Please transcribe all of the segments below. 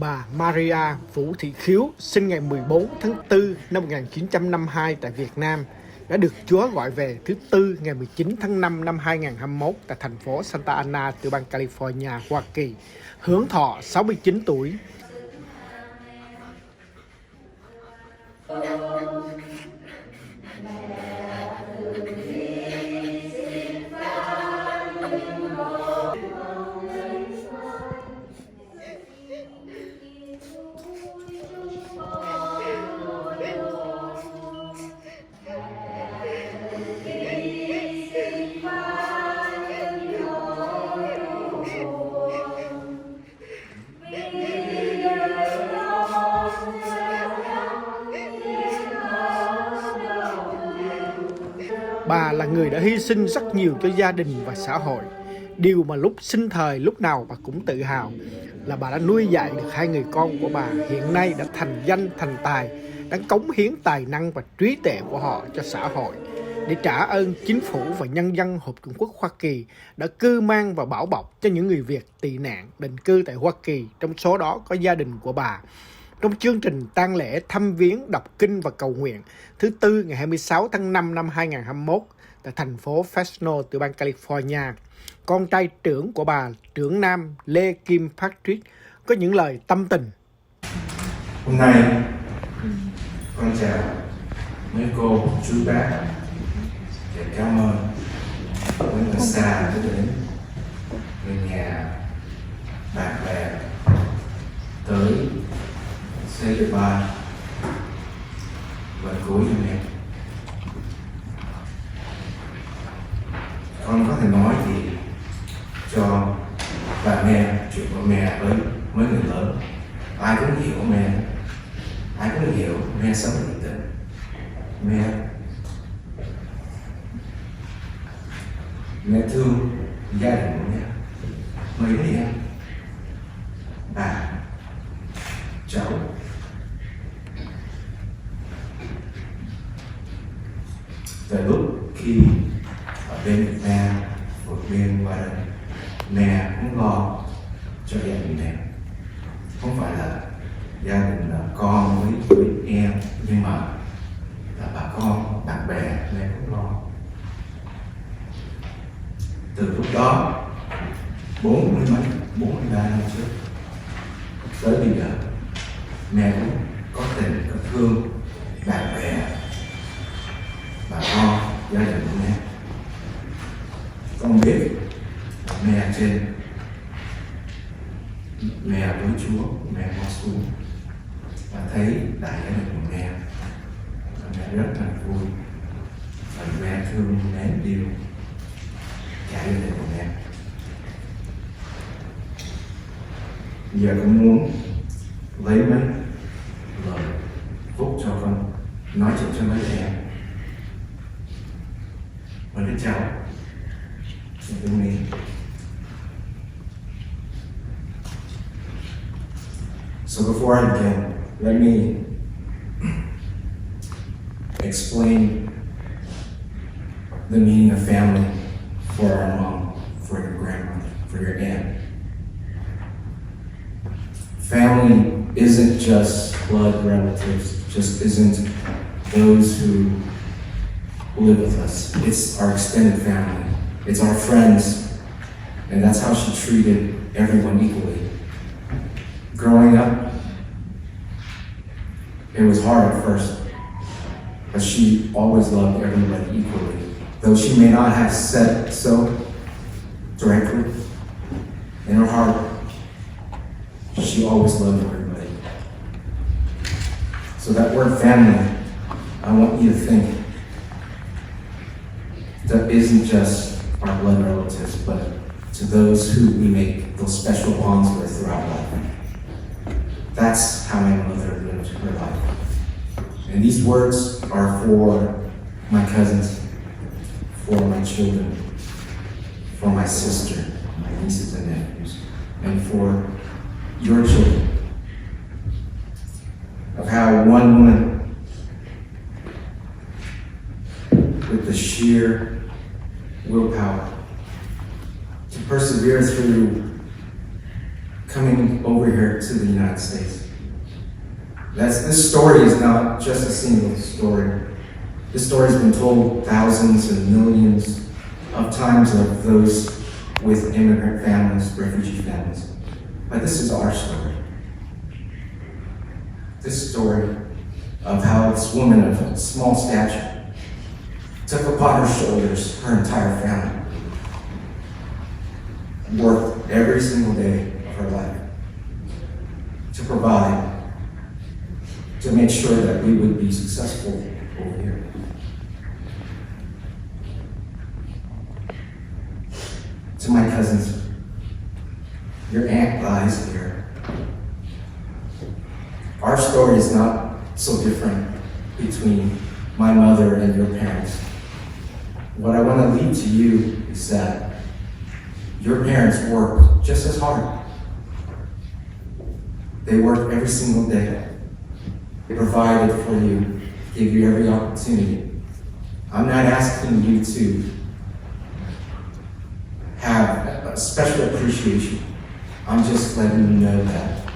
Bà MARIA VŨ THỊ KHIếu sinh ngày 14 tháng 4 năm 1952 tại Việt Nam đã được Chúa gọi về thứ Tư ngày 19 tháng 5 năm 2021 tại thành phố Santa Ana, tiểu bang California, Hoa Kỳ, hưởng thọ 69 tuổi. Bà là người đã hy sinh rất nhiều cho gia đình và xã hội. Điều mà lúc sinh thời lúc nào bà cũng tự hào là bà đã nuôi dạy được hai người con của bà, hiện nay đã thành danh thành tài, đã cống hiến tài năng và trí tuệ của họ cho xã hội để trả ơn chính phủ và nhân dân Hợp Trung Quốc Hoa Kỳ đã cưu mang và bảo bọc cho những người Việt tị nạn định cư tại Hoa Kỳ, trong số đó có gia đình của bà. Trong chương trình tang lễ thăm viếng, đọc kinh và cầu nguyện thứ Tư ngày 26 tháng 5 năm 2021 tại thành phố Fresno, tiểu bang California, con trai trưởng của bà, trưởng nam Lê Kim Patrick, có những lời tâm tình. Hôm nay con chào mấy cô, chú bác để cảm ơn những người xa tới đến, người nhà, bạn bè tới say goodbye và cuối cho mẹ. Con có thể nói gì cho bà mẹ, chuyện của mẹ với mấy người lớn. Ai cũng hiểu mẹ, ai cũng hiểu mẹ sống bình tĩnh. Mẹ thương gia đình của mẹ, mấy đứa em, bà, cháu. Từ lúc khi ở bên Việt Nam, một bên qua đây, mẹ cũng lo cho gia đình mẹ. Không phải là gia đình là con với em, nhưng mà là bà con, bạn bè, mẹ cũng lo. Từ lúc đó, 43 năm trước, tới bây giờ, mẹ cũng có tình, có thương bạn bè, bà con, gia đình của mẹ. Con biết mẹ trên, mẹ với Chúa, mẹ có xuống và thấy đại gia đình của mẹ, và mẹ rất là vui và mẹ thương mến yêu cả gia đình của mẹ. Giờ cũng muốn lấy mấy lời phúc cho con nói chuyện cho mấy em và đứa cháu của mình. So before I begin, let me explain the meaning of family for our mom, for your grandmother, for your aunt. Family isn't just blood relatives, just isn't those who live with us. It's our extended family. It's our friends. And that's how she treated everyone equally. Growing up, it was hard at first, but she always loved everybody equally. Though she may not have said so directly, in her heart, she always loved everybody. So that word family, I want you to think that isn't just our blood relatives, but to those who we make those special bonds with throughout life. That's how my mother lived her life. And these words are for my cousins, for my children, for my sister, my nieces and nephews, and for your children. Of how one woman, with the sheer willpower to persevere through coming over here to the United States. This story is not just a single story. This story has been told thousands and millions of times of those with immigrant families, refugee families. But this is our story. This story of how this woman of small stature took upon her shoulders her entire family, worked every single day of her life to provide, to make sure that we would be successful over here. To my cousins, your aunt lies here. Our story is not so different between my mother and your parents. What I want to leave to you is that your parents work just as hard. They work every single day. They provided for you, gave you every opportunity. I'm not asking you to have a special appreciation. I'm just letting you know that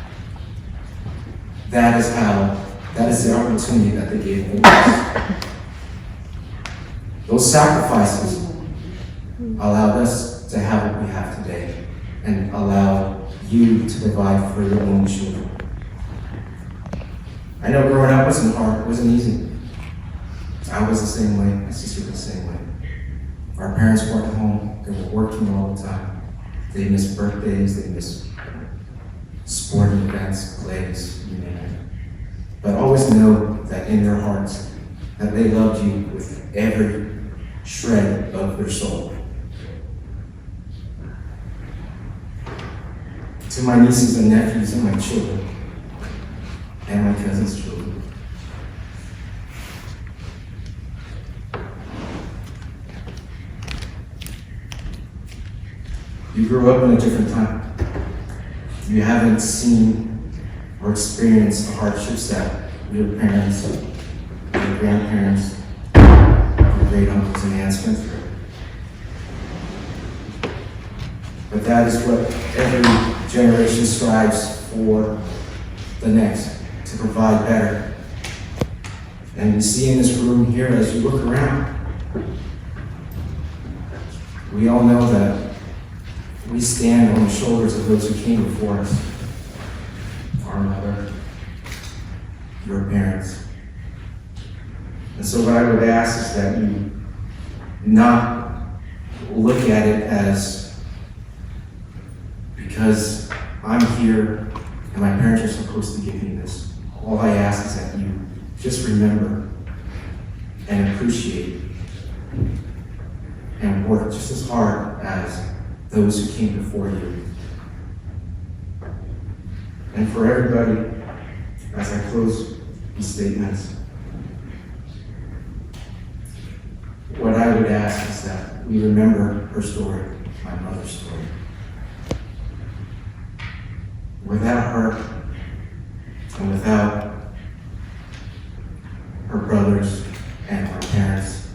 that is the opportunity that they gave us. Those sacrifices allowed us to have what we have today and allowed you to provide for your own children. I know growing up wasn't hard, it wasn't easy. I was the same way, my sister was the same way. Our parents weren't home, they were working all the time. They missed birthdays, they missed sporting events, plays, you name it. But always know that in their hearts, that they loved you with every shred of their soul. To my nieces and nephews and my children, and my cousins' children, you grew up in a different time. You haven't seen or experienced the hardships that your parents, your grandparents, your great uncles and aunts went through. But that is what every generation strives for the next, to provide better. And you see in this room here, as you look around, we all know that we stand on the shoulders of those who came before us. Our mother, your parents. And so what I would ask is that you not look at it as, because I'm here and my parents are supposed to give me this. All I ask is that you just remember and appreciate and work just as hard as those who came before you. And for everybody, as I close these statements, what I would ask is that we remember her story, my mother's story. Without her, and without her brothers and her parents,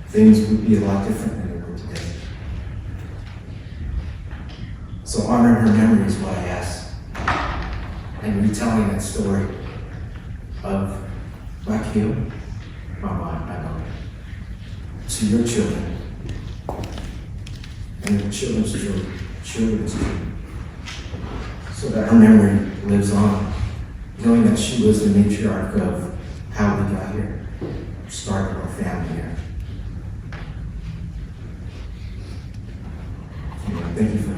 things would be a lot different than they were today. So honoring her memory is what I ask. And retelling that story of KHIE, my mom, to your children, and your children's children, so that her memory lives on, knowing that she was the matriarch of how we got here, started our family here. Thank you for